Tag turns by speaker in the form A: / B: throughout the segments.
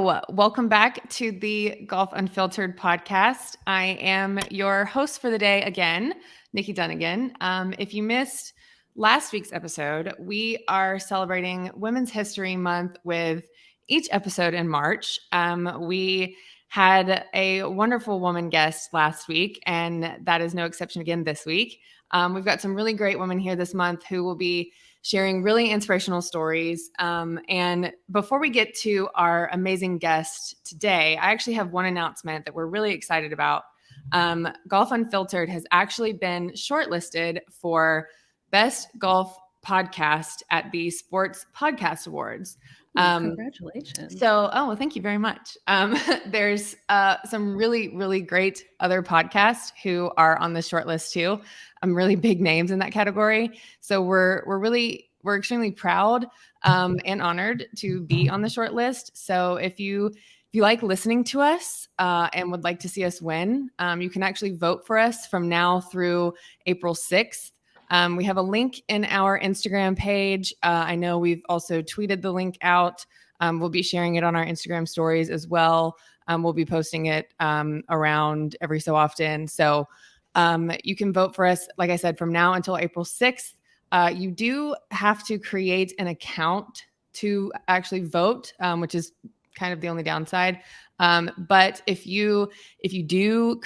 A: So, welcome back to the Golf Unfiltered podcast. I am your host for the day again, Nikki Dunagan. If you missed last week's episode, we are celebrating Women's History Month with each episode in March. We had a wonderful woman guest last week, and that is no exception again this week. We've got some really great women here this month who will be sharing really inspirational stories. And before we get to our amazing guest today, I actually have one announcement that we're really excited about. Golf Unfiltered has actually been shortlisted for Best Golf Podcast at the Sports Podcast Awards.
B: Congratulations.
A: Well, thank you very much. There's some really, really great other podcasts who are on the short list too. Really big names in that category. So we're extremely proud and honored to be on the short list. So if you like listening to us and would like to see us win, you can actually vote for us from now through April 6th. We have a link in our Instagram page. I know we've also tweeted the link out. We'll be sharing it on our Instagram stories as well. We'll be posting it around every so often. So you can vote for us, like I said, from now until April 6th. You do have to create an account to actually vote, which is kind of the only downside. But if you do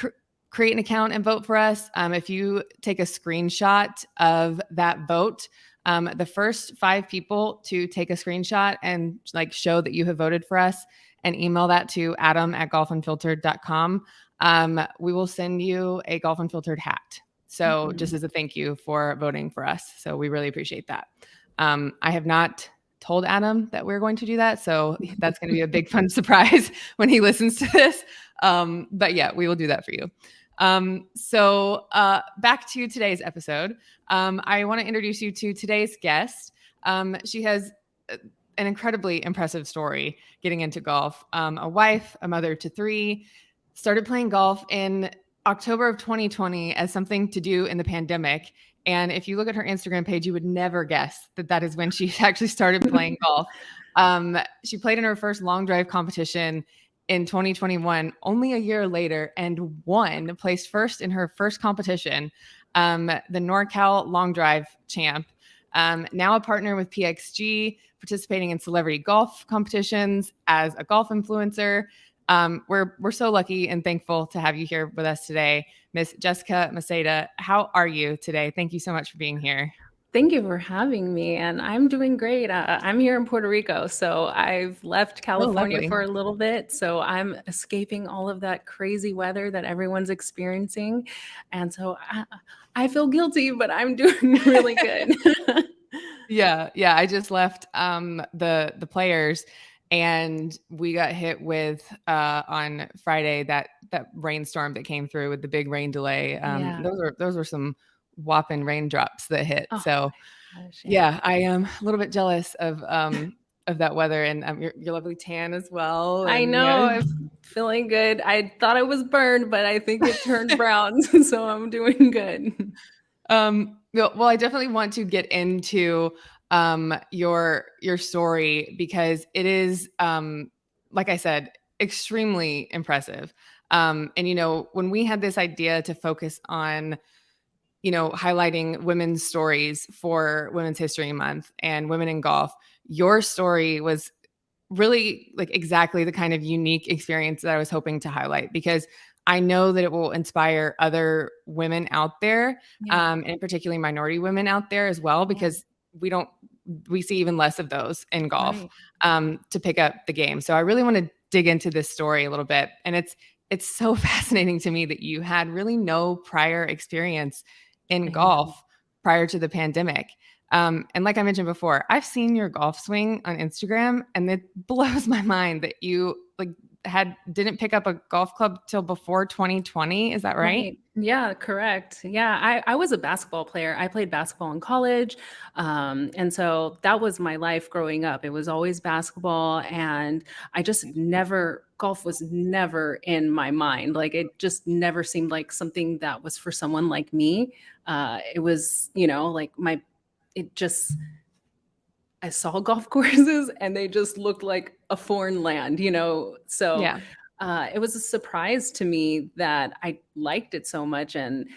A: create an account and vote for us, if you take a screenshot of that vote, the first 5 people to take a screenshot and show that you have voted for us and email that to adam@golfunfiltered.com, we will send you a Golf Unfiltered hat. So just as a thank you for voting for us. So we really appreciate that. I have not told Adam that we're going to do that. So that's going to be a big fun surprise when he listens to this. But yeah, we will do that for you. So back to today's episode. I want to introduce you to today's guest. She has an incredibly impressive story getting into golf. A wife, a mother to 3, started playing golf in October of 2020 as something to do in the pandemic. And if you look at her Instagram page, you would never guess that that is when she actually started playing golf. She played in her first long drive competition in 2021, only a year later, and placed first in her first competition, the NorCal Long Drive Champ. Now a partner with PXG, participating in celebrity golf competitions as a golf influencer. We're so lucky and thankful to have you here with us today, Miss Jessica Maceira. How are you today? Thank you so much for being here.
B: Thank you for having me, and I'm doing great. I'm here in Puerto Rico, so I've left California for a little bit, so I'm escaping all of that crazy weather that everyone's experiencing, and so I feel guilty, but I'm doing really good.
A: Yeah, I just left the Players, and we got hit with on Friday that rainstorm that came through with the big rain delay. Those were some whopping raindrops that hit. So yeah, I am a little bit jealous of that weather, and your lovely tan as well.
B: I know, I'm feeling good. I thought I was burned, but I think it turned brown, so I'm doing good.
A: Well, I definitely want to get into your story because it is, like I said, extremely impressive. And when we had this idea to focus on highlighting women's stories for Women's History Month and women in golf, your story was really exactly the kind of unique experience that I was hoping to highlight, because I know that it will inspire other women out there, and particularly minority women out there as well, because we see even less of those in golf, to pick up the game. So I really want to dig into this story a little bit. And it's so fascinating to me that you had really no prior experience in golf prior to the pandemic. And like I mentioned before, I've seen your golf swing on Instagram, and it blows my mind that you didn't pick up a golf club till before 2020. Is that right?
B: Yeah, correct. Yeah, I was a basketball player. I played basketball in college. And so that was my life growing up. It was always basketball. And I just golf was never in my mind. It just never seemed like something that was for someone like me. It was, I saw golf courses and they just looked like a foreign land, So
A: Yeah.
B: it was a surprise to me that I liked it so much. And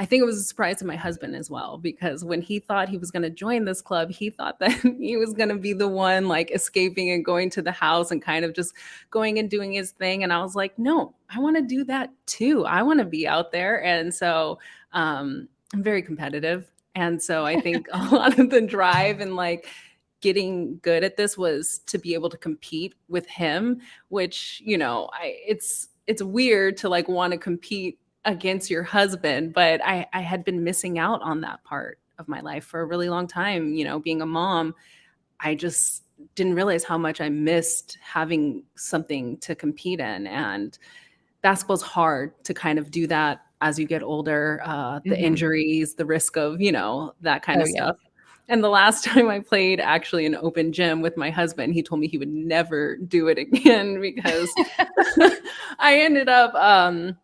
B: I think it was a surprise to my husband as well, because when he thought he was going to join this club, he thought that he was going to be the one like escaping and going to the house and kind of just going and doing his thing. And I was like, no, I want to do that too. I want to be out there. And so I'm very competitive. And so I think a lot of the drive and like getting good at this was to be able to compete with him, which, it's weird to like want to compete against your husband, but I had been missing out on that part of my life for a really long time. Being a mom, I just didn't realize how much I missed having something to compete in. And basketball's hard to kind of do that as you get older, the injuries, the risk of, that kind
A: Oh,
B: of
A: yeah.
B: stuff. And the last time I played actually an open gym with my husband, he told me he would never do it again because I ended up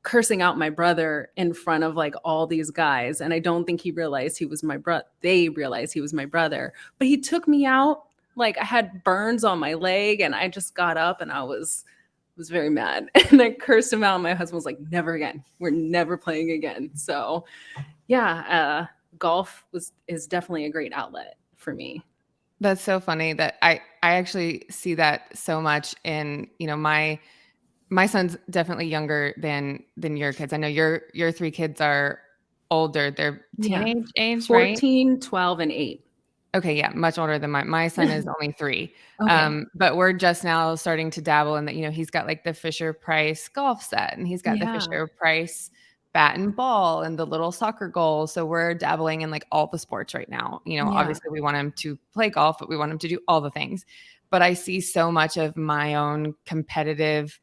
B: cursing out my brother in front of like all these guys. And I don't think he realized he was my brother. They realized he was my brother, but he took me out. Like I had burns on my leg and I just got up and I was very mad. And I cursed him out. And my husband was like, never again. We're never playing again. So yeah, golf is definitely a great outlet for me.
A: That's so funny that I actually see that so much in, my son's definitely younger than your kids. I know your three kids are older. They're
B: Yeah.
A: teenage age, right?
B: 14, 12, and 8.
A: Okay, yeah, much older than my son is only 3.
B: Okay.
A: But we're just now starting to dabble in that, he's got like the Fisher Price golf set and he's got the
B: Yeah.
A: Fisher Price bat and ball and the little soccer goal. So we're dabbling in like all the sports right now.
B: Yeah.
A: Obviously we want him to play golf, but we want him to do all the things. But I see so much of my own competitive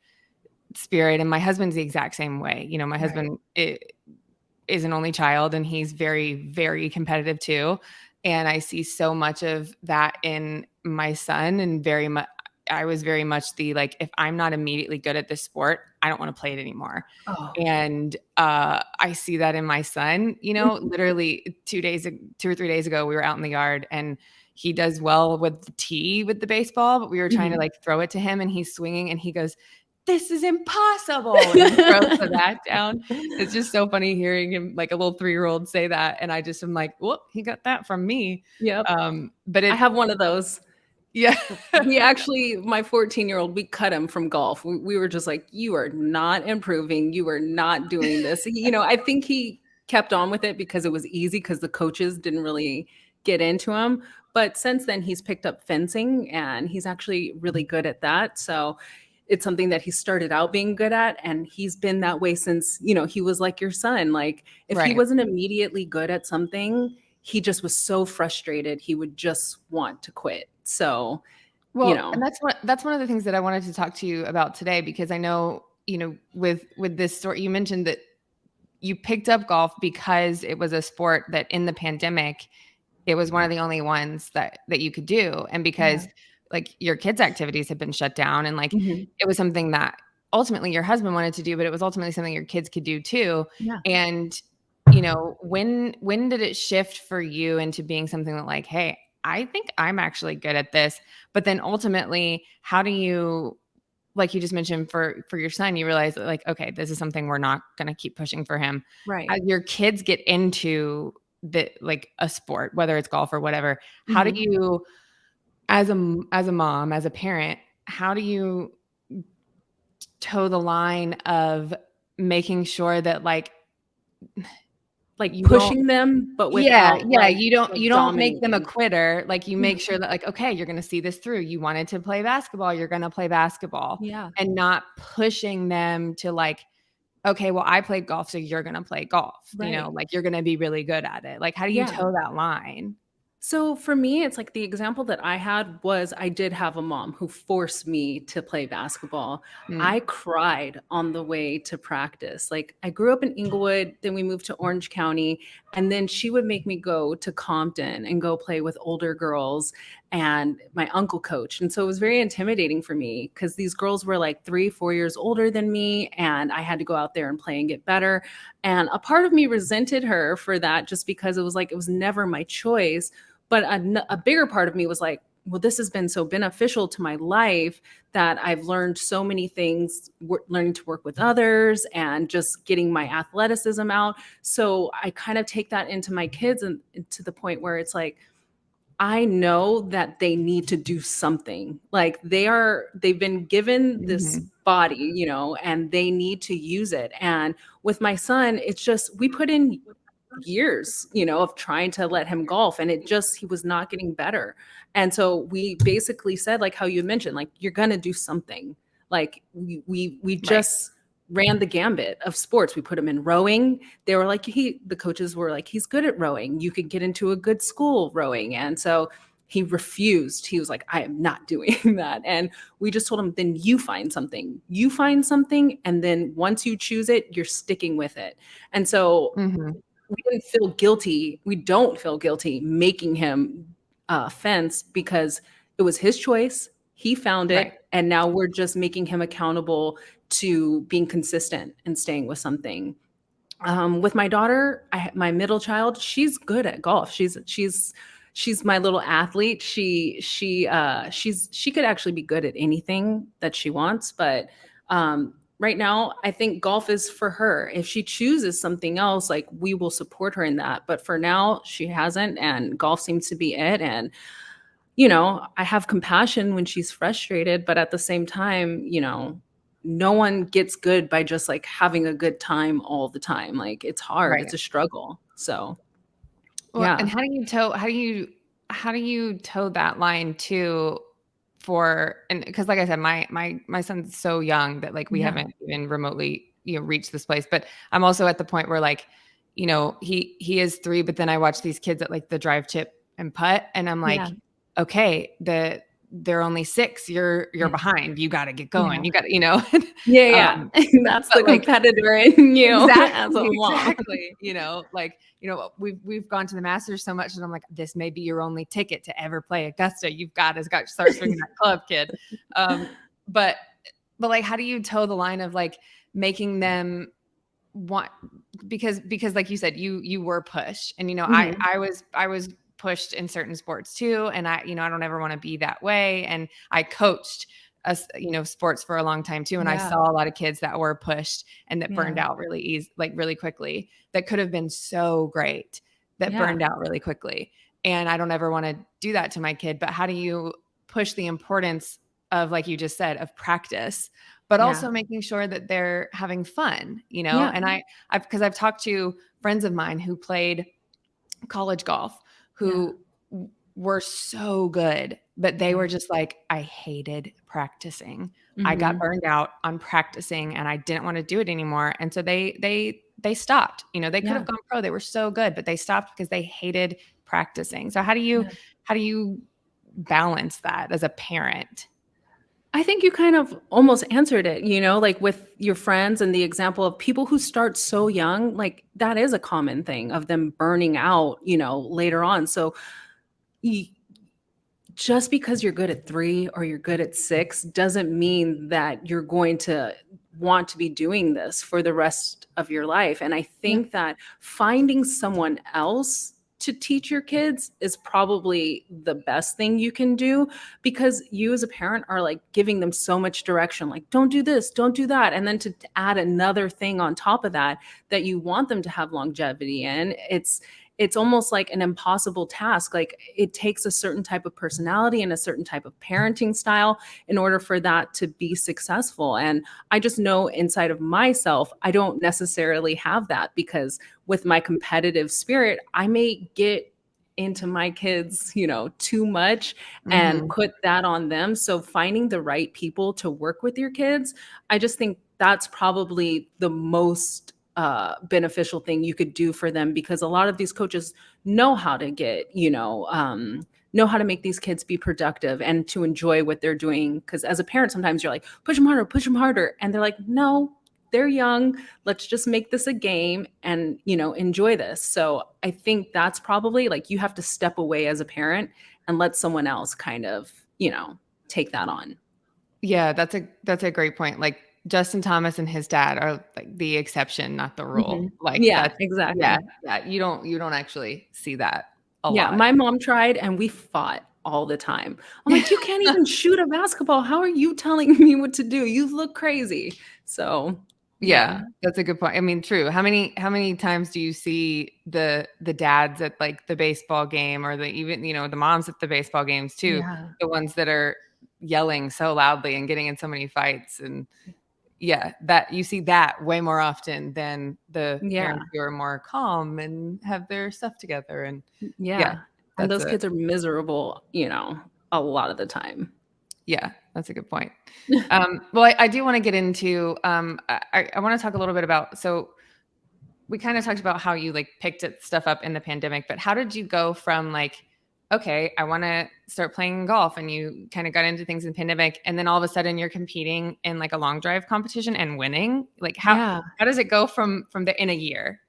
A: spirit, and my husband's the exact same way. My husband is an only child and he's very, very competitive too. And I see so much of that in my son, and I was very much the, like, if I'm not immediately good at this sport, I don't want to play it anymore.
B: Oh.
A: And I see that in my son, literally 2 or 3 days ago, we were out in the yard and he does well with the tee with the baseball, but we were trying to like throw it to him and he's swinging and he goes, "This is impossible." And he throws the bat down. It's just so funny hearing him, like a little 3-year-old, say that. And I just am like, whoop, he got that from me.
B: Yep.
A: But
B: I have one of those.
A: Yeah.
B: My 14-year-old, we cut him from golf. We were just like, you are not improving. You are not doing this. I think he kept on with it because it was easy because the coaches didn't really get into him. But since then, he's picked up fencing and he's actually really good at that. So it's something that he started out being good at. And he's been that way since, he was like your son. Like if he wasn't immediately good at something, he just was so frustrated. He would just want to quit. So,
A: and that's one of the things that I wanted to talk to you about today, because I know, with this story, you mentioned that you picked up golf because it was a sport that in the pandemic, it was one of the only ones that you could do. And because like your kids' activities had been shut down, and like it was something that ultimately your husband wanted to do, but it was ultimately something your kids could do too.
B: Yeah.
A: And, when did it shift for you into being something that like, hey, I think I'm actually good at this? But then ultimately, how do you, like you just mentioned for your son, you realize that like, okay, this is something we're not going to keep pushing for him.
B: Right.
A: As your kids get into like a sport, whether it's golf or whatever, how do you, as a mom, as a parent, how do you toe the line of making sure that like
B: you pushing them, but without
A: you don't make them a quitter. Like you make sure that like, okay, you're going to see this through. You wanted to play basketball, you're going to play basketball.
B: Yeah.
A: And not pushing them to like, okay, well, I played golf, so you're going to play golf.
B: Right.
A: Like you're going to be really good at it. Like, how do you toe that line?
B: So for me, it's like the example that I had was I did have a mom who forced me to play basketball. I cried on the way to practice. Like I grew up in Inglewood, then we moved to Orange County, and then she would make me go to Compton and go play with older girls and my uncle coached. And so it was very intimidating for me because these girls were like 3-4 years older than me, and I had to go out there and play and get better. And a part of me resented her for that just because it was like, it was never my choice. But a bigger part of me was like, well, this has been so beneficial to my life that I've learned so many things, learning to work with others and just getting my athleticism out. So I kind of take that into my kids, and to the point where it's like, I know that they need to do something. Like they've been given this
A: Mhm.
B: body, and they need to use it. And with my son, it's just, we put in years, of trying to let him golf, and he was not getting better. And so we basically said, like how you mentioned, like, you're going to do something. Like we
A: Right.
B: just ran the gambit of sports. We put him in rowing. They were like, the coaches were like, he's good at rowing. You could get into a good school rowing. And so he refused. He was like, I am not doing that. And we just told him, then you find something. You find something. And then once you choose it, you're sticking with it. And so
A: Mhm.
B: we didn't feel guilty. We don't feel guilty making him fence, because it was his choice. He found
A: Right.
B: it. And now we're just making him accountable to being consistent and staying with something. With my daughter, my middle child, she's good at golf. She's my little athlete. She could actually be good at anything that she wants, but right now I think golf is for her. If she chooses something else, like, we will support her in that. But for now, she hasn't, and golf seems to be it. And I have compassion when she's frustrated, but at the same time, no one gets good by just like having a good time all the time. Like, it's hard,
A: Right.
B: it's a struggle. So,
A: Well, and
B: yeah.
A: how do you toe that line too for, and because like I said, my son's so young that like we
B: Yeah.
A: haven't even remotely, reached this place. But I'm also at the point where like, he is 3, but then I watch these kids at like the drive, chip, and putt, and I'm like,
B: Yeah.
A: okay, they're only 6, you're
B: Yeah.
A: behind, you got to get
B: Yeah.
A: going, you got to,
B: Yeah.
A: um,
B: That's the
A: but like,
B: competitor in you as a
A: exactly,
B: mom.
A: exactly. Like, we've gone to the Masters so much, and I'm like, this may be your only ticket to ever play Augusta. You've got to start swinging that club, kid. But like, how do you toe the line of like making them want, because like you said, you were pushed, and
B: Mhm.
A: I was pushed in certain sports too, and I don't ever want to be that way. And I coached us, sports for a long time too, and I
B: Yeah.
A: saw a lot of kids that were pushed and that burned
B: Yeah.
A: out really easy, like really quickly, that could have been so great, that
B: Yeah.
A: burned out really quickly. And I don't ever want to do that to my kid. But how do you push the importance of, like you just said, of practice, but
B: Yeah.
A: also making sure that they're having fun,
B: Yeah.
A: and because I've talked to friends of mine who played college golf,
B: Yeah.
A: who were so good, but they
B: Yeah.
A: were just like, I hated practicing. I got
B: Mhm.
A: burned out on practicing, and I didn't want to do it anymore. And so they stopped. They could
B: Yeah.
A: have gone pro. They were so good, but they stopped because they hated practicing. So
B: Yeah.
A: how do you balance that as a parent?
B: I think you kind of almost answered it, like with your friends and the example of people who start so young, like that is a common thing of them burning out, later on. So you, just because you're good at 3 or you're good at 6 doesn't mean that you're going to want to be doing this for the rest of your life. And I
A: Yeah.
B: think that finding someone else to teach your kids is probably the best thing you can do, because you as a parent are like giving them so much direction, like, don't do this, don't do that. And then to add another thing on top of that that you want them to have longevity in, it's almost like an impossible task. Like, it takes a certain type of personality and a certain type of parenting style in order for that to be successful. And I just know inside of myself, I don't necessarily have that, because with my competitive spirit, I may get into my kids, too much and
A: Mhm.
B: put that on them. So finding the right people to work with your kids, I just think that's probably the most beneficial thing you could do for them, because a lot of these coaches know how to know how to make these kids be productive and to enjoy what they're doing. Because as a parent, sometimes you're like, push them harder, and they're like, no, they're young, let's just make this a game and enjoy this. So I think that's probably, like, you have to step away as a parent and let someone else kind of take that on.
A: Yeah, that's a great point. Like, Justin Thomas and his dad are like the exception, not the rule.
B: Mhm.
A: Like,
B: Yeah,
A: that's, yeah,
B: exactly.
A: yeah. You don't actually see that a
B: Yeah,
A: lot.
B: my mom tried and we fought. all the time. I'm like, you can't even shoot a basketball. How are you telling me what to do? You look crazy. So
A: Yeah, that's a good point. I mean, true. How many times do you see the dads at like the baseball game, or the even, the moms at the baseball games too,
B: yeah,
A: the ones that are yelling so loudly and getting in so many fights? And yeah, that you see that way more often than the
B: yeah,
A: parents who are more calm and have their stuff together. And yeah,
B: yeah. And
A: that's
B: those
A: a
B: kids are miserable, a lot of the time.
A: yeah, that's a good point. Well, I do want to get into I want to talk a little bit about, so we kind of talked about how you like picked stuff up in the pandemic, but how did you go from like, okay, I want to start playing golf, and you kind of got into things in the pandemic, and then all of a sudden you're competing in like a long drive competition and winning? Like
B: Yeah.
A: how does it go from the in a year?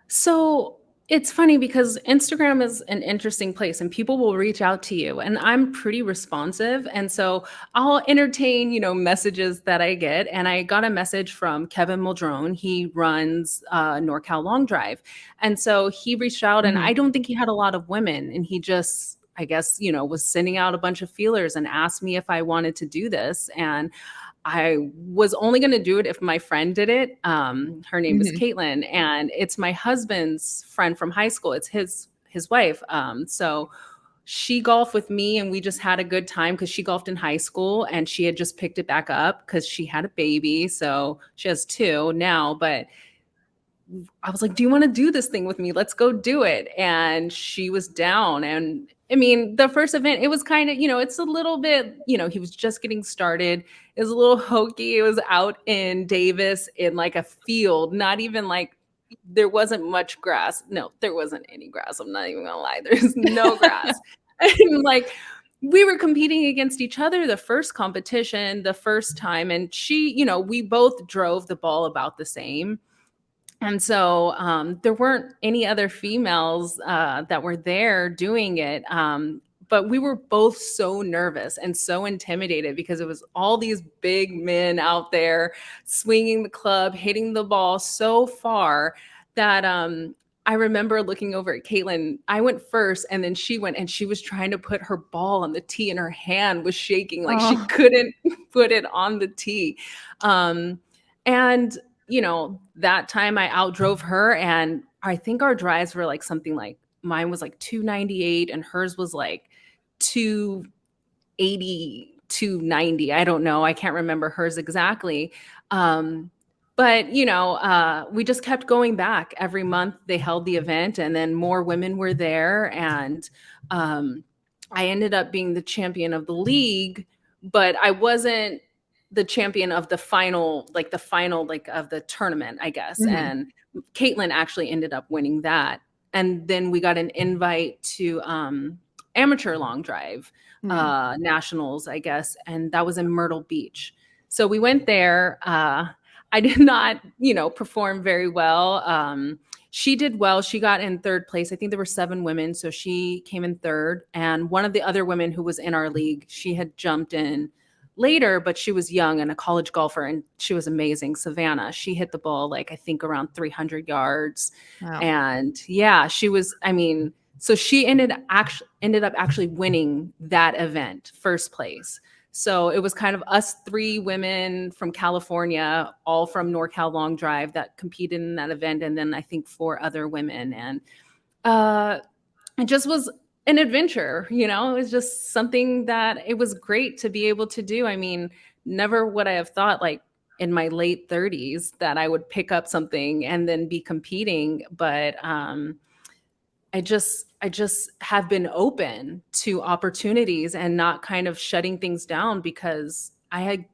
B: So it's funny because Instagram is an interesting place and people will reach out to you, and I'm pretty responsive. And so I'll entertain, messages that I get. And I got a message from Kevin Muldrone. He runs NorCal Long Drive. And so he reached out, and
A: Mhm.
B: I don't think he had a lot of women. And he just, I guess, was sending out a bunch of feelers and asked me if I wanted to do this. And I was only going to do it if my friend did it. Her name is
A: Mhm.
B: Caitlin, and it's my husband's friend from high school. It's his wife. So she golfed with me, and we just had a good time because she golfed in high school, and she had just picked it back up because she had a baby. So she has two now, but I was like, "Do you want to do this thing with me? Let's go do it." And she was down. And I mean, the first event, it was kind of, it's a little bit, he was just getting started. It was a little hokey. It was out in Davis in like a field, not even like there wasn't much grass. No, there wasn't any grass. I'm not even gonna lie. There's no grass. And like we were competing against each other the first competition, the first time. And she, we both drove the ball about the same. And so there weren't any other females that were there doing it. But we were both so nervous and so intimidated because it was all these big men out there swinging the club, hitting the ball so far that I remember looking over at Caitlin. I went first and then she went, and she was trying to put her ball on the tee and her hand was shaking like she
A: Oh.
B: couldn't put it on the tee. And that time I outdrove her, and I think our drives were like something like mine was like 298 and hers was like 280, 290. I don't know. I can't remember hers exactly. But we just kept going back every month. They held the event, and then more women were there. And I ended up being the champion of the league, but I wasn't the champion of the final of the tournament, I guess.
A: Mhm.
B: And Caitlin actually ended up winning that. And then we got an invite to amateur long drive
A: Mhm.
B: nationals, I guess. And that was in Myrtle Beach. So we went there. I did not, perform very well. She did well. She got in third place. I think there were 7 women. So she came in third. And one of the other women who was in our league, she had jumped in later, but she was young and a college golfer, and she was amazing. Savannah, she hit the ball like I think around 300 yards.
A: Wow.
B: And yeah, she was, I mean, so she ended up actually winning that event, first place. So it was kind of us 3 women from California, all from NorCal Long Drive, that competed in that event, and then I think 4 other women. And uh, it just was an adventure. It was just something that it was great to be able to do. I mean, never would I have thought, like, in my late 30s that I would pick up something and then be competing. But I just have been open to opportunities and not kind of shutting things down, because I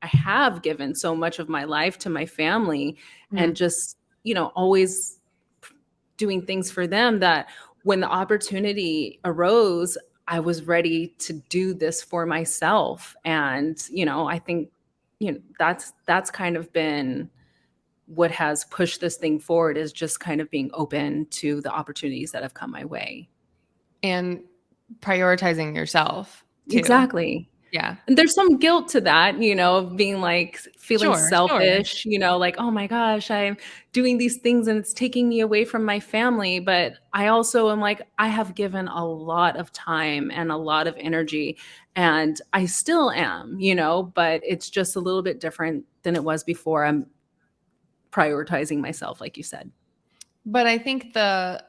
B: have given so much of my life to my family, and
A: Mhm.
B: just, always doing things for them, that when the opportunity arose, I was ready to do this for myself. And, I think, that's kind of been what has pushed this thing forward, is just kind of being open to the opportunities that have come my way.
A: And prioritizing yourself too.
B: Exactly.
A: Yeah.
B: And there's some guilt to that, of being like feeling
A: Sure, sure.
B: selfish, like, oh my gosh, I'm doing these things and it's taking me away from my family. But I also am like, I have given a lot of time and a lot of energy, and I still am, but it's just a little bit different than it was before. I'm prioritizing myself, like you said.
A: But I think the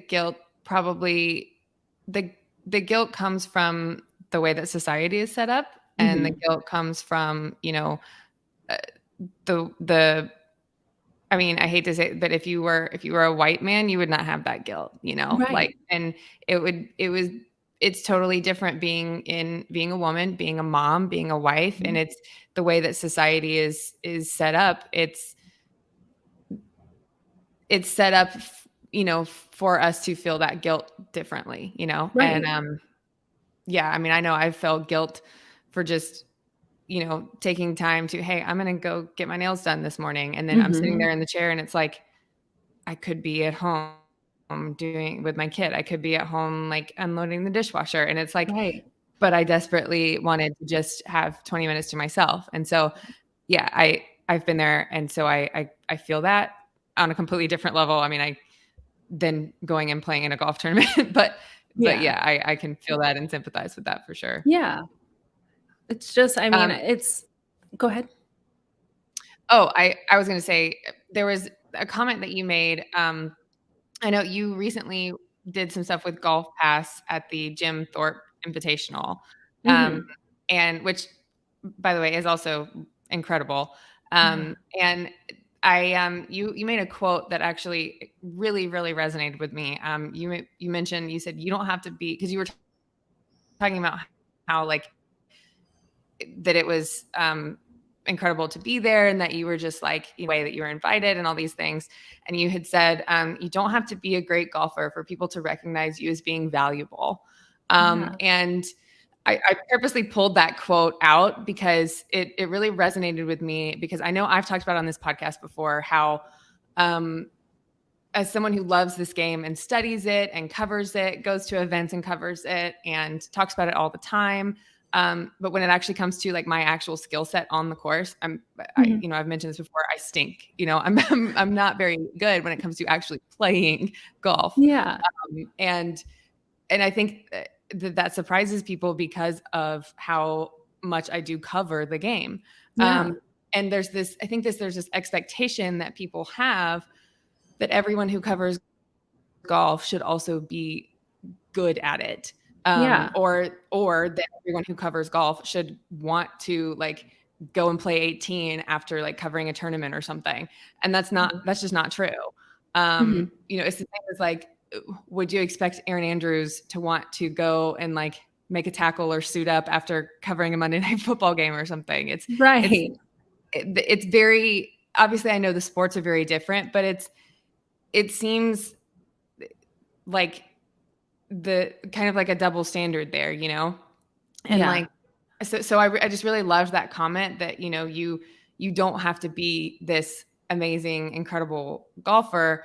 A: guilt probably the guilt comes from the way that society is set up, and the
B: Mhm.
A: guilt comes from, uh, the I mean, I hate to say it, but if you were a white man, you would not have that guilt, like,
B: Right.
A: and it's totally different being a woman, being a mom, being a wife, and
B: Mhm.
A: it's the way that society is set up. It's set up, for us to feel that guilt differently, and,
B: Right.
A: yeah, I mean, I know I've felt guilt for just, taking time to, "Hey, I'm gonna go get my nails done this morning," and then I'm sitting
B: Mhm.
A: there in the chair, and it's like, I could be at home doing with my kid. I could be at home, like, unloading the dishwasher, and it's like,
B: Right.
A: but I desperately wanted to just have 20 minutes to myself, and so, yeah, I've been there, and so I feel that on a completely different level. I mean, I than going and playing in a golf tournament, but
B: Yeah.
A: yeah, I can feel that and sympathize with that for sure.
B: Yeah. It's just, I mean,
A: Um,
B: it's go ahead.
A: oh, I was gonna say, there was a comment that you made. I know you recently did some stuff with Golf Pass at the Jim Thorpe Invitational, um,
B: Mhm.
A: and which, by the way, is also incredible.
B: Yeah.
A: And you made a quote that actually really, really resonated with me. You mentioned, you said you don't have to be, because you were talking about how, like, that it was incredible to be there, and that you were just like, in a way that you were invited and all these things. And you had said, you don't have to be a great golfer for people to recognize you as being valuable.
B: Yeah.
A: And I purposely pulled that quote out because it really resonated with me, because I know I've talked about on this podcast before how, um, as someone who loves this game and studies it and covers it, goes to events and covers it and talks about it all the time. But when it actually comes to, like, my actual skill set on the course,
B: Mhm.
A: I've mentioned this before, I stink. I'm not very good when it comes to actually playing golf.
B: Yeah.
A: And I think that surprises people because of how much I do cover the game.
B: Yeah.
A: Um, and there's this expectation that people have that everyone who covers golf should also be good at it.
B: Yeah.
A: Or that everyone who covers golf should want to, like, go and play 18 after, like, covering a tournament or something. And
B: Mhm.
A: that's just not true.
B: Mhm.
A: It's the same as, like, would you expect Aaron Andrews to want to go and, like, make a tackle or suit up after covering a Monday Night Football game or something? It's
B: Right.
A: it's very obviously, I know the sports are very different, but it seems like the kind of like a double standard there, and,
B: Yeah.
A: like, so I just really loved that comment that, you don't have to be this amazing, incredible golfer,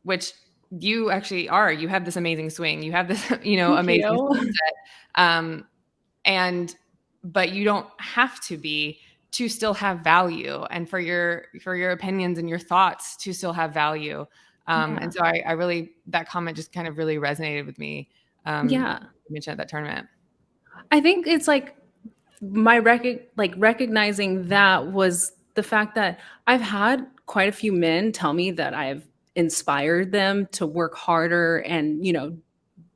A: which you actually are. You have this amazing swing. You have this,
B: Thank
A: amazing
B: you.
A: skill set. And but you don't have to be, to still have value, and for your opinions and your thoughts to still have value.
B: Yeah.
A: And so I really, that comment just kind of really resonated with me.
B: Yeah.
A: You mentioned at that tournament.
B: I think it's like recognizing that was the fact that I've had quite a few men tell me that I've inspired them to work harder and,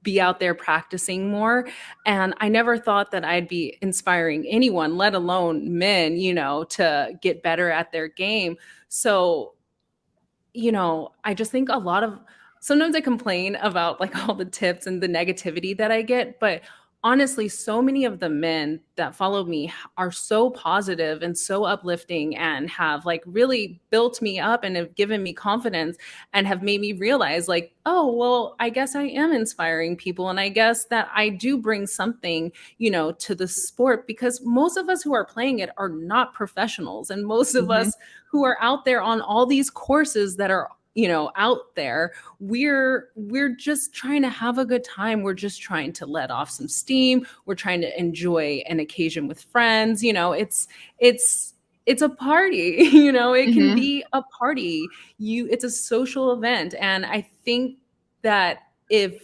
B: be out there practicing more. And I never thought that I'd be inspiring anyone, let alone men, to get better at their game. So, I just think a lot of sometimes I complain about like all the tips and the negativity that I get, but honestly, so many of the men that follow me are so positive and so uplifting and have like really built me up and have given me confidence and have made me realize like, oh, well, I guess I am inspiring people and I guess that I do bring something, to the sport because most of us who are playing it are not professionals and most of
A: Mhm.
B: us who are out there on all these courses that are out there, we're just trying to have a good time. We're just trying to let off some steam. We're trying to enjoy an occasion with friends. It's a party. It can
A: Hmm.
B: be a party. It's a social event. And I think that if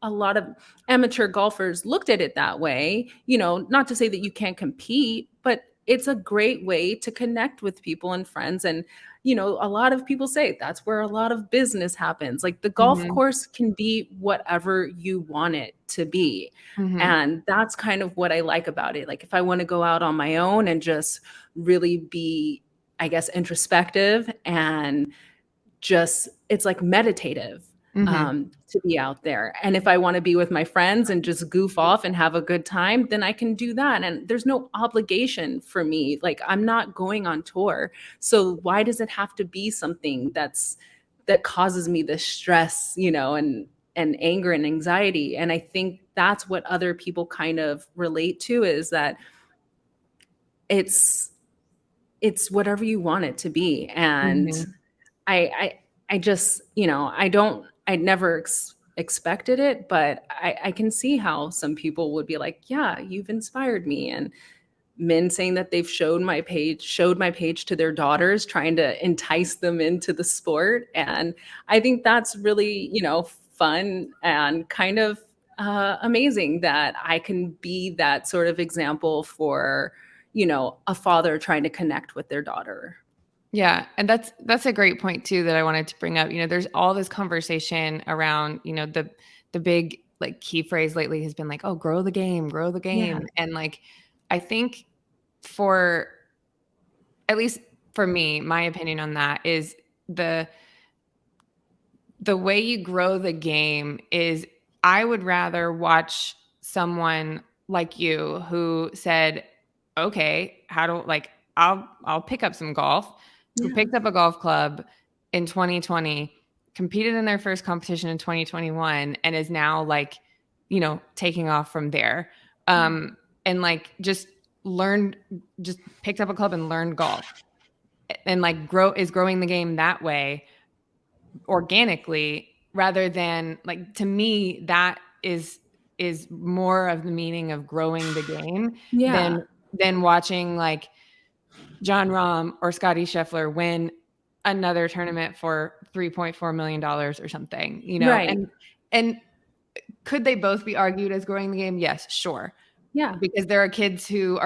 B: a lot of amateur golfers looked at it that way, not to say that you can't compete, but it's a great way to connect with people and friends. And a lot of people say that's where a lot of business happens. Like the golf
A: Hmm.
B: course can be whatever you want it to be.
A: Hmm.
B: And that's kind of what I like about it. Like if I want to go out on my own and just really be, I guess, introspective and just, it's like meditative,
A: Hmm.
B: to be out there. And if I want to be with my friends and just goof off and have a good time, then I can do that. And there's no obligation for me. Like I'm not going on tour. So why does it have to be something that causes me this stress, and anger and anxiety? And I think that's what other people kind of relate to, is that it's it's whatever you want it to be. And
A: Hmm.
B: I just, I never expected it, but I can see how some people would be like, yeah, you've inspired me. And men saying that they've showed my page to their daughters, trying to entice them into the sport. And I think that's really, fun and kind of amazing that I can be that sort of example for, a father trying to connect with their daughter.
A: Yeah, and that's a great point too that I wanted to bring up. There's all this conversation around, the big like key phrase lately has been like, "Oh, grow the game, grow the
B: Yeah.
A: game." And like I think for at least for me, my opinion on that is the the way you grow the game is I would rather watch someone like you who said, "Okay, how do like I'll pick up some golf," who
B: Yeah.
A: picked up a golf club in 2020, competed in their first competition in 2021 and is now like, taking off from there.
B: Yeah.
A: And like learned just picked up a club and learned golf and like growing the game that way organically rather than like to me that is more of the meaning of growing the game
B: Yeah.
A: than watching like John Rahm or Scotty Scheffler win another tournament for $3.4 million or something,
B: Right.
A: and could they both be argued as growing the game? Yes, sure,
B: Yeah.
A: because there are kids who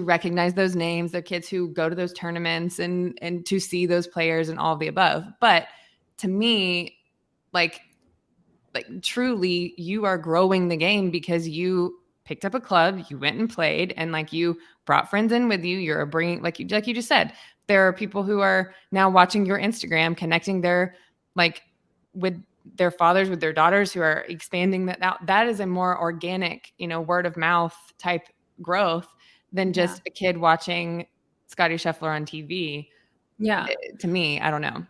A: recognize those names. There are kids who go to those tournaments and to see those players and all of the above. But to me, like truly, you are growing the game because you picked up a club, you went and played, and like you brought friends in with you. You're bringing like you just said. There are people who are now watching your Instagram, connecting their like with their fathers, with their daughters, who are expanding that out. That is a more organic, word of mouth type growth than
B: Yeah.
A: just a kid watching Scotty Scheffler on TV.
B: Yeah.
A: To me, I don't know.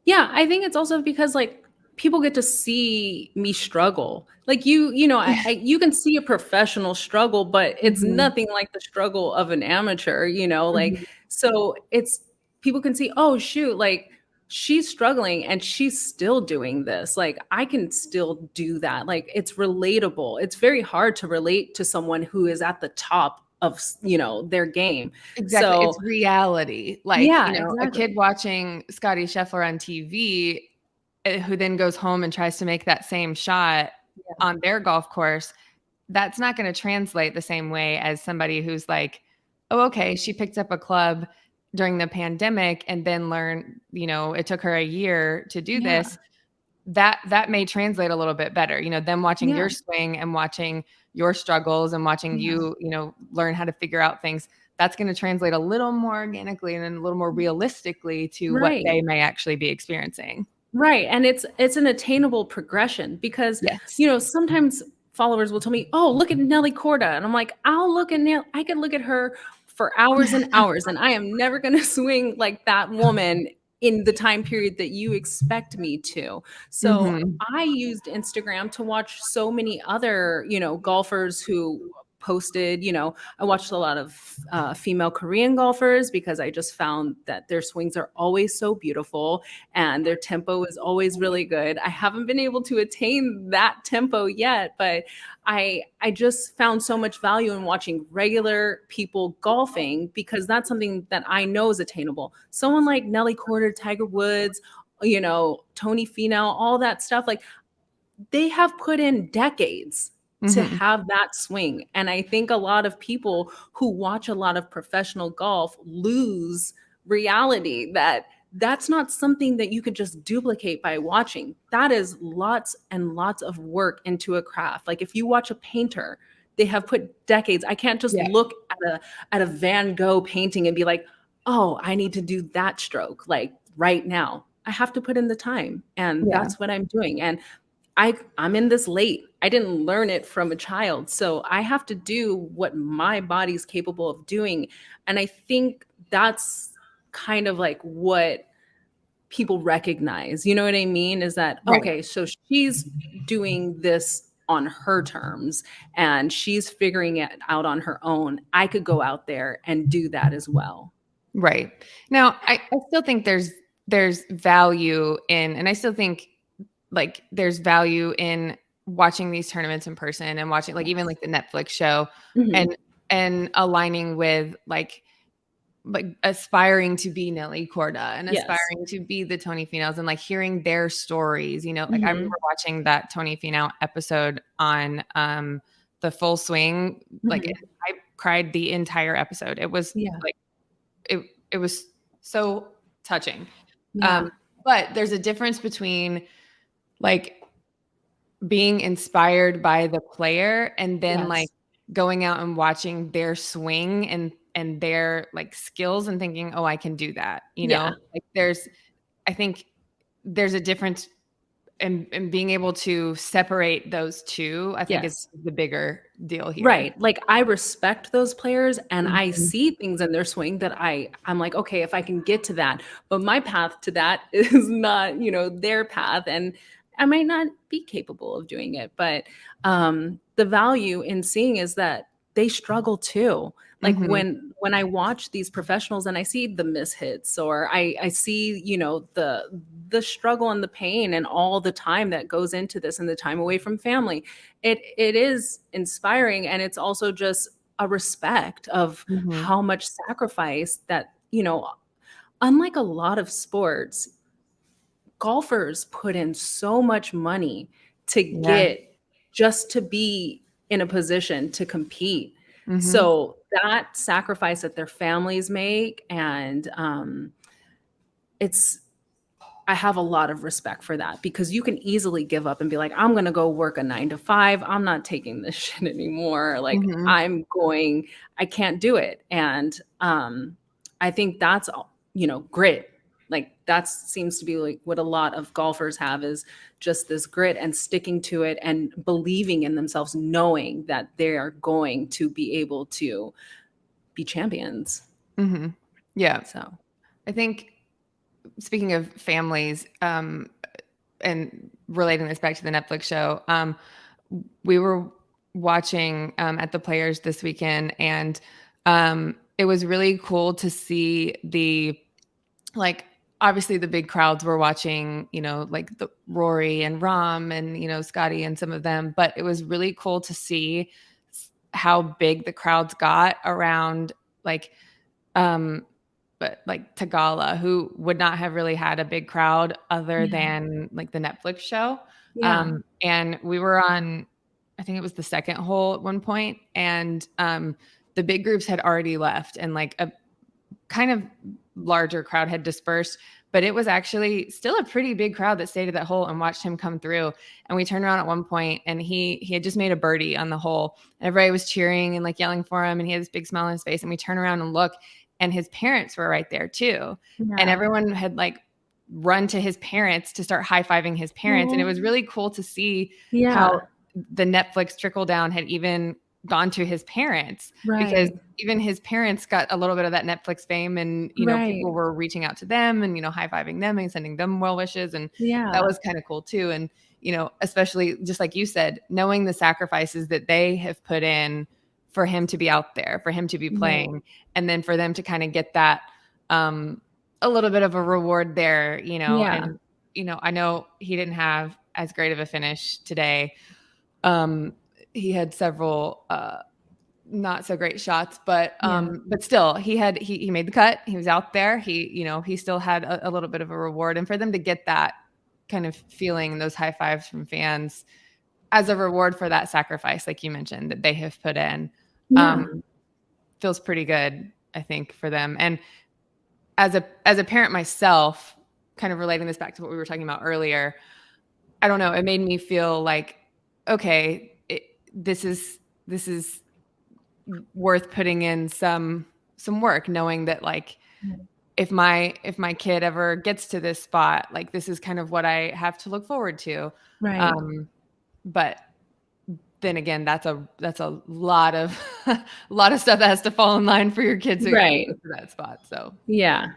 B: Yeah, I think it's also because like people get to see me struggle. Like you can see a professional struggle, but it's
A: Mhm.
B: nothing like the struggle of an amateur, like
A: Mhm.
B: so it's people can see, oh shoot, like she's struggling and she's still doing this. Like I can still do that. Like it's relatable. It's very hard to relate to someone who is at the top of, their game.
A: Exactly. It's
B: So,
A: reality. Like,
B: yeah,
A: a kid
B: exactly.
A: watching Scotty Scheffler on TV, who then goes home and tries to make that same shot on their golf course, that's not going to translate the same way as somebody who's like, oh, okay, she picked up a club during the pandemic and then learned, it took her a year to do
B: Yeah.
A: this. That may translate a little bit better, them watching
B: Yeah.
A: your swing and watching your struggles and watching
B: Yeah.
A: you, learn how to figure out things. That's going to translate a little more organically and then a little more realistically to what
B: Right.
A: they may actually be experiencing.
B: Right, and it's an attainable progression because,
A: Yes.
B: sometimes followers will tell me, "Oh, look at Nelly Corda," and I'm like, I could look at her for hours and hours, and I am never gonna swing like that woman in the time period that you expect me to. So
A: Mhm.
B: I used Instagram to watch so many other, golfers who posted, I watched a lot of female Korean golfers because I just found that their swings are always so beautiful and their tempo is always really good. I haven't been able to attain that tempo yet, but I just found so much value in watching regular people golfing because that's something that I know is attainable. Someone like Nelly Korda, Tiger Woods, Tony Finau, all that stuff, like they have put in decades to have that swing. And I think a lot of people who watch a lot of professional golf lose reality that that's not something that you could just duplicate by watching. That is lots and lots of work into a craft. Like if you watch a painter, they have put decades. I can't just look at a Van Gogh painting and be like, oh, I need to do that stroke like right now. I have to put in the time, and that's what I'm doing. And I'm in this late. I didn't learn it from a child. So I have to do what my body's capable of doing. And I think that's kind of like what people recognize. You know what I mean? Is that, okay, so she's doing this on her terms and she's figuring it out on her own. I could go out there and do that as well.
A: Right. Now, I still think there's value in, and I still think like there's value in watching these tournaments in person and watching like even like the Netflix show and aligning with like aspiring to be Nelly Korda and aspiring to be the Tony Finau's and like hearing their stories, like I remember watching that Tony Finau episode on the Full Swing. Like I cried the entire episode. It was like it was so touching. But there's a difference between like being inspired by the player and then like going out and watching their swing and their like skills and thinking, oh, I can do that. Like I think there's a difference in being able to separate those two. I think is the bigger deal here.
B: Right. Like I respect those players and I see things in their swing that I'm like, okay, if I can get to that, but my path to that is not, their path. And I might not be capable of doing it, but the value in seeing is that they struggle too. Like when I watch these professionals and I see the mishits or I see, the struggle and the pain and all the time that goes into this and the time away from family, it is inspiring. And it's also just a respect of how much sacrifice that, unlike a lot of sports, golfers put in so much money to get just to be in a position to compete. So that sacrifice that their families make, and I have a lot of respect for that because you can easily give up and be like, I'm going to go work a 9 to 5. I'm not taking this shit anymore. Like I can't do it. And I think that's, grit. Like that seems to be like what a lot of golfers have is just this grit and sticking to it and believing in themselves, knowing that they are going to be able to be champions.
A: Yeah. So I think speaking of families, and relating this back to the Netflix show, we were watching at the Players this weekend, and it was really cool to see like obviously the big crowds were watching, like the Rory and Rahm and, Scotty and some of them, but it was really cool to see how big the crowds got around but like Tagala, who would not have really had a big crowd other than like the Netflix show. And we were on, I think it was the second hole at one point, and the big groups had already left and like a kind of larger crowd had dispersed, but it was actually still a pretty big crowd that stayed at that hole and watched him come through. And we turned around at one point and he had just made a birdie on the hole. And everybody was cheering and like yelling for him. And he had this big smile on his face. And we turn around and look, and his parents were right there too. And everyone had like run to his parents to start high-fiving his parents. And it was really cool to see how the Netflix trickle down had even gone to his parents, because even his parents got a little bit of that Netflix fame, and people were reaching out to them and high-fiving them and sending them well wishes, and that was kind of cool too. And especially just like you said, knowing the sacrifices that they have put in for him to be out there, for him to be playing, and then for them to kind of get that a little bit of a reward there, you know.
B: Yeah.
A: And I know he didn't have as great of a finish today. He had several not so great shots, but still he made the cut. He was out there. He still had a little bit of a reward, and for them to get that kind of feeling, those high fives from fans as a reward for that sacrifice, like you mentioned, that they have put in, feels pretty good, I think, for them. And as a parent myself, kind of relating this back to what we were talking about earlier, I don't know, it made me feel like, okay, this is worth putting in some work, knowing that, like, if my kid ever gets to this spot, like, this is kind of what I have to look forward to.
B: Right.
A: But then again, that's a lot of lot of stuff that has to fall in line for your kids to get to that spot. So
B: yeah.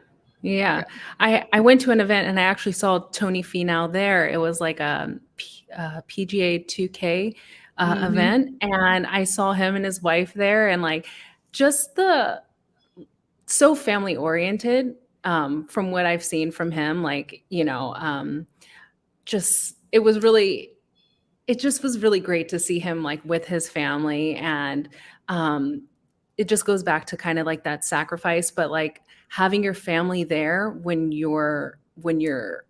B: I went to an event and I actually saw Tony Finau there. It was like a PGA 2K event, and I saw him and his wife there, and like just so family oriented from what I've seen from him. Like, just it just was really great to see him like with his family. And it just goes back to kind of like that sacrifice, but like having your family there when you're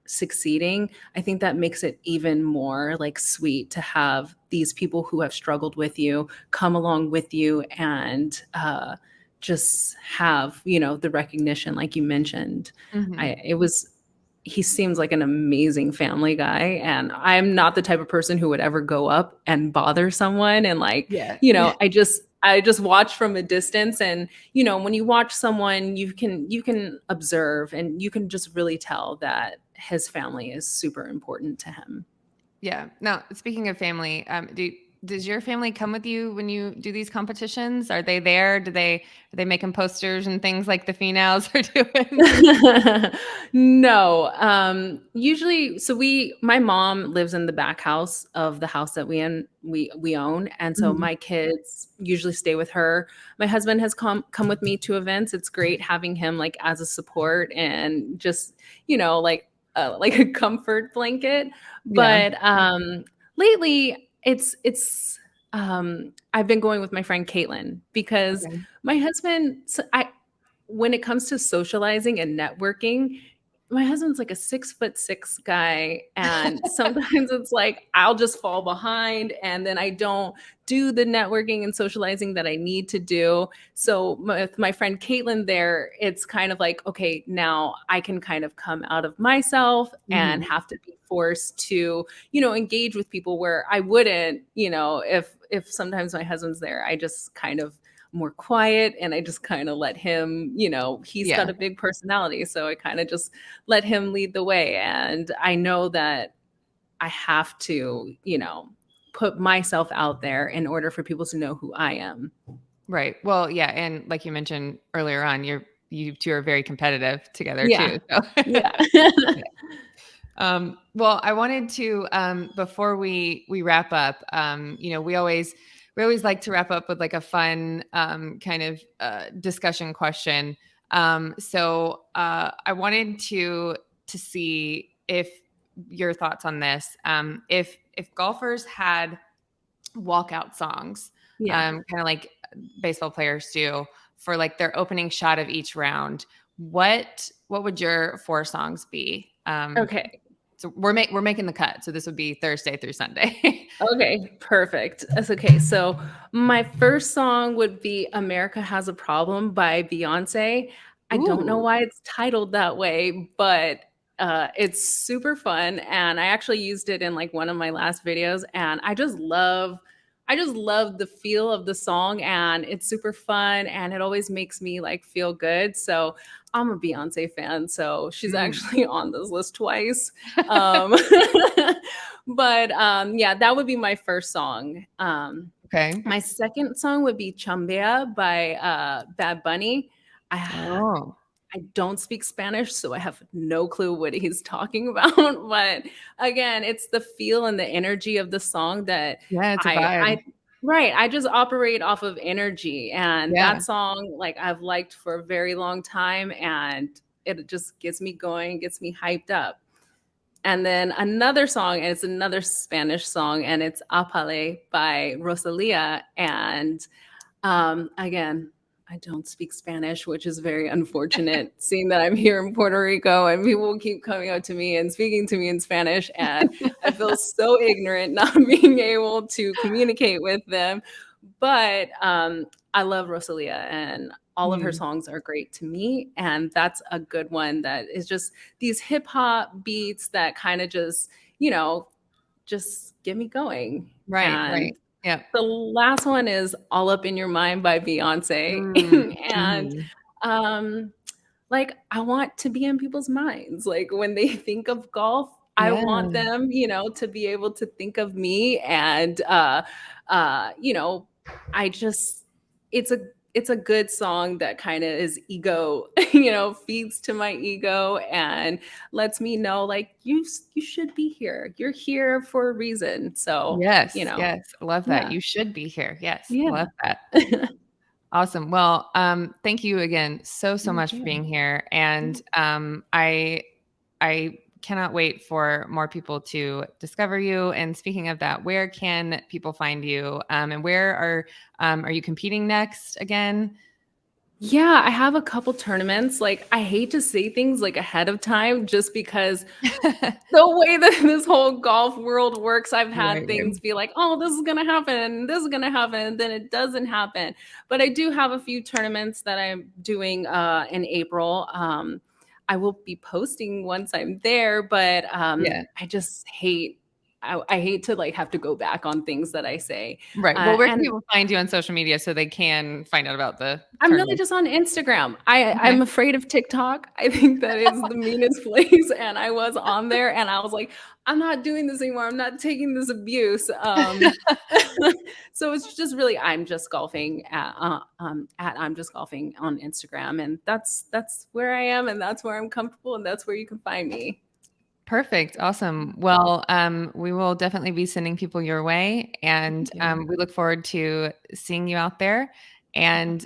B: succeeding, I think that makes it even more like sweet to have these people who have struggled with you come along with you and just have, the recognition, like you mentioned. He seems like an amazing family guy, and I'm not the type of person who would ever go up and bother someone. And like, I just watch from a distance, and when you watch someone, you can observe, and you can just really tell that his family is super important to him.
A: Yeah. Now, speaking of family, does your family come with you when you do these competitions? Are they there? Are they making posters and things like the Finaus are doing?
B: No. Usually, so my mom lives in the back house of the house that we own. And so my kids usually stay with her. My husband has come with me to events. It's great having him like as a support and just, like a comfort blanket. But lately it's I've been going with my friend Caitlin, because my husband, when it comes to socializing and networking, my husband's like a 6'6" guy. And sometimes it's like, I'll just fall behind, and then I don't do the networking and socializing that I need to do. So with my friend Caitlin there, it's kind of like, okay, now I can kind of come out of myself and have to be forced to, engage with people where I wouldn't, if sometimes my husband's there, I just kind of more quiet, and I just kind of let him, he's got a big personality. So I kind of just let him lead the way. And I know that I have to, put myself out there in order for people to know who I am.
A: Right. Well, yeah. And like you mentioned earlier on, you two are very competitive together too. So. Well, I wanted to, before we wrap up, we always like to wrap up with like a fun kind of discussion question. So I wanted to see if your thoughts on this. If golfers had walkout songs, kind of like baseball players do, for like their opening shot of each round, what would your 4 songs be?
B: Okay.
A: So we're making the cut. So this would be Thursday through Sunday.
B: Okay, perfect. That's okay. So my first song would be America Has a Problem by Beyonce. I don't know why it's titled that way, but it's super fun. And I actually used it in like one of my last videos, and I just love the feel of the song, and it's super fun, and it always makes me like feel good. So I'm a Beyonce fan, so she's actually on this list twice. But yeah, that would be my first song.
A: Okay.
B: My second song would be Chambea by Bad Bunny. I don't speak Spanish, so I have no clue what he's talking about. But again, it's the feel and the energy of the song that
A: it's a vibe.
B: Right. I just operate off of energy. And
A: Yeah.
B: that song, like I've liked for a very long time, and it just gets me going, gets me hyped up. And then another song, and it's another Spanish song, and it's Apale by Rosalia. And again, I don't speak Spanish, which is very unfortunate, seeing that I'm here in Puerto Rico and people keep coming up to me and speaking to me in Spanish. And I feel so ignorant not being able to communicate with them. But I love Rosalia, and all of her
A: Mm.
B: songs are great to me. And that's a good one that is just these hip hop beats that kind of just, you know, just get me going.
A: Right,
B: And
A: right. Yeah.
B: the last one is All Up in Your Mind by Beyonce.
A: Mm,
B: And
A: mhm.
B: um, like, I want to be in people's minds. Like, when they think of golf, I
A: Yeah.
B: want them, to be able to think of me. And, you know, I just, it's a, it's a good song that kind of is ego, feeds to my ego and lets me know, like, you should be here. You're here for a reason. So,
A: Yes, yes. I love that.
B: yeah,
A: You should be here. Yes, love
B: yeah.
A: that. Awesome. Well, thank you again so
B: Thank
A: much for
B: you.
A: being here.
B: Yeah.
A: And I cannot wait for more people to discover you. And speaking of that, where can people find you? And where are you competing next again?
B: Yeah, I have a couple tournaments. Like, I hate to say things like ahead of time just because the way that this whole golf world works, I've had
A: Right,
B: things
A: right.
B: be like, "Oh, this is gonna happen, this is gonna happen," and then it doesn't happen. But I do have a few tournaments that I'm doing in April. I will be posting once I'm there, but
A: Yeah.
B: I just hate. I hate to like have to go back on things that I say.
A: Right. Well, where can
B: And
A: people find you on social media so they can find out about the
B: I'm really
A: tournament?
B: just on Instagram.
A: Okay.
B: I'm afraid of TikTok. I think that is the meanest place, and I was on there, and I was like, "I'm not doing this anymore. I'm not taking this abuse." So it's just really I'm just golfing at I'm just golfing on Instagram, and that's where I am, and that's where I'm comfortable, and that's where you can find me.
A: Perfect. Awesome. Well, we will definitely be sending people your way, and
B: Thank you.
A: we look forward to seeing you out there. And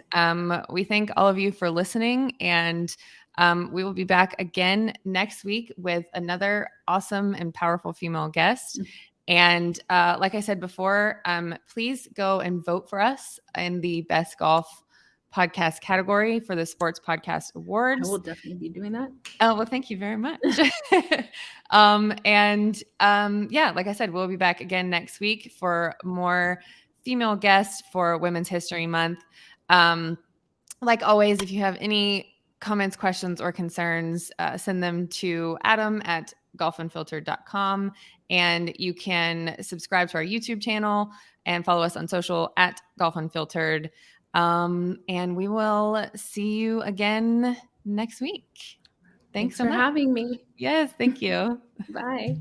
A: we thank all of you for listening. And we will be back again next week with another awesome and powerful female guest. And like I said before, please go and vote for us in the Best Golf Podcast category for the Sports Podcast
B: I will
A: Awards.
B: definitely be doing that.
A: Oh, well, thank you very much. Yeah, like I said, we'll be back again next week for more female guests for Women's History Month. Um, like always, if you have any comments, questions, or concerns, send them to Adam at golfunfiltered.com. And you can subscribe to our YouTube channel and follow us on social at Golf Unfiltered. And we will see you again next week. Thanks
B: Thanks
A: so
B: for
A: much.
B: having me.
A: Yes, thank you.
B: Bye.